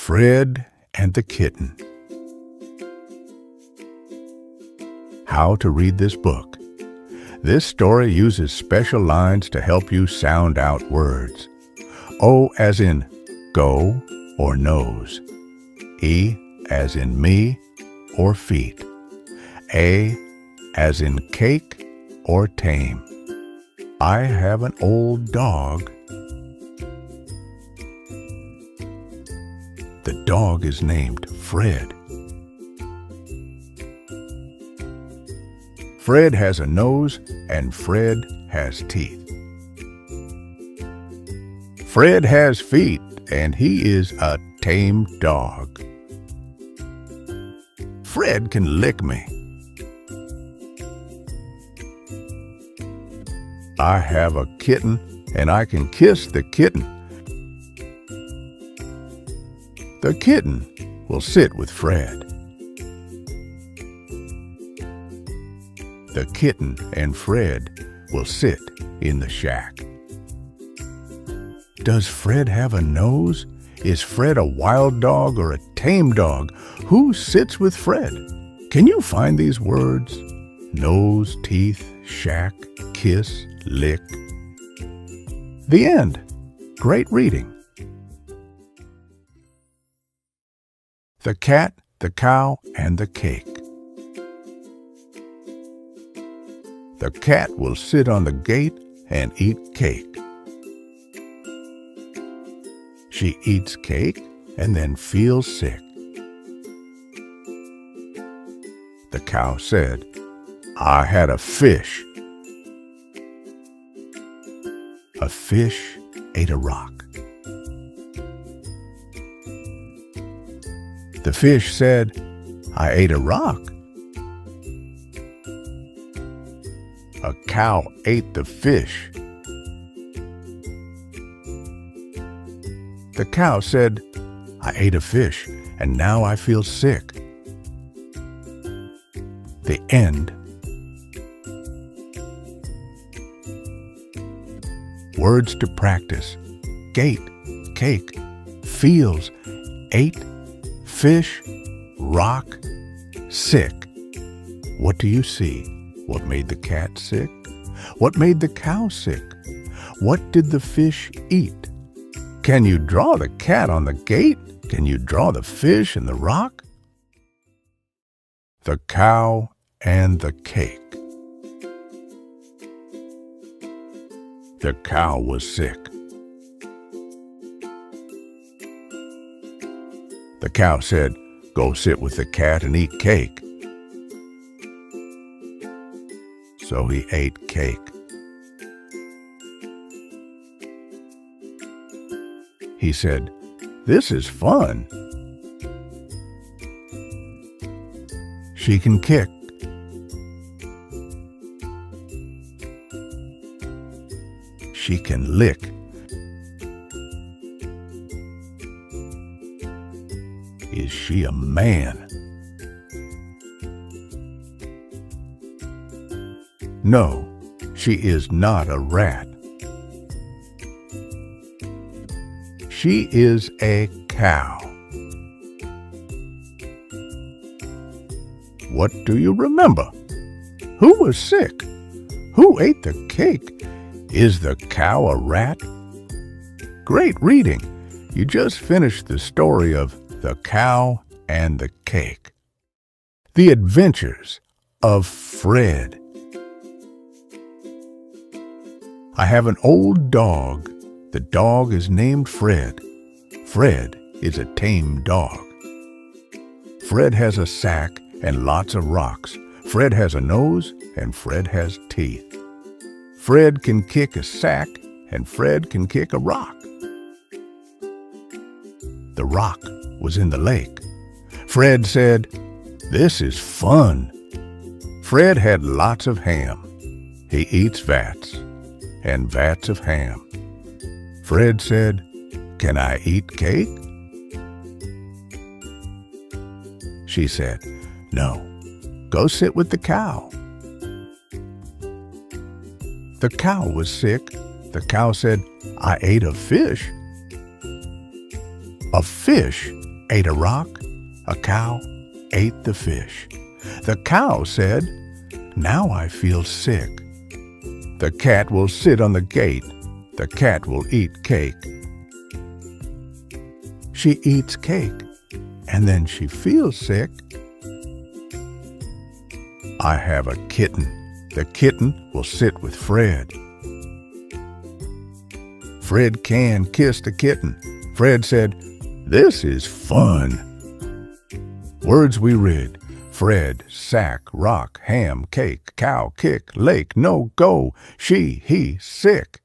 Fred and the Kitten. How to read this book. This story uses special lines to help you sound out words. O as in go or nose. E as in me or feet. A as in cake or tame. I have an old dog. The dog is named Fred. Fred has a nose and Fred has teeth. Fred has feet and he is a tame dog. Fred can lick me. I have a kitten and I can kiss the kitten. The kitten will sit with Fred. The kitten and Fred will sit in the shack. Does Fred have a nose? Is Fred a wild dog or a tame dog? Who sits with Fred? Can you find these words? Nose, teeth, shack, kiss, lick. The end. Great reading. The Cat, the Cow, and the Cake. The cat will sit on the gate and eat cake. She eats cake and then feels sick. The cow said, I had a fish. A fish ate a rock. The fish said, I ate a rock. A cow ate the fish. The cow said, I ate a fish, and now I feel sick. The end. Words to practice. Gate, cake, feels, ate, fish, rock, sick. What do you see? What made the cat sick? What made the cow sick? What did the fish eat? Can you draw the cat on the gate? Can you draw the fish and the rock? The cow and the cake. The cow was sick. The cow said, Go sit with the cat and eat cake. So he ate cake. He said, This is fun. She can kick. She can lick. Is she a man? No, she is not a rat. She is a cow. What do you remember? Who was sick? Who ate the cake? Is the cow a rat? Great reading. You just finished the story of The Cow and the Cake. The Adventures of Fred. I have an old dog. The dog is named Fred. Fred is a tame dog. Fred has a sack and lots of rocks. Fred has a nose and Fred has teeth. Fred can kick a sack and Fred can kick a rock. The rock was in the lake. Fred said, This is fun. Fred had lots of ham. He eats vats and vats of ham. Fred said, Can I eat cake? She said, No, go sit with the cow. The cow was sick. The cow said, I ate a fish. A fish ate a rock, a cow ate the fish. The cow said, "Now I feel sick." The cat will sit on the gate. The cat will eat cake. She eats cake, and then she feels sick. I have a kitten. The kitten will sit with Fred. Fred can kiss the kitten. Fred said, "This is fun." Words we read: Fred, sack, rock, ham, cake, cow, kick, lake, no, go, she, he, sick.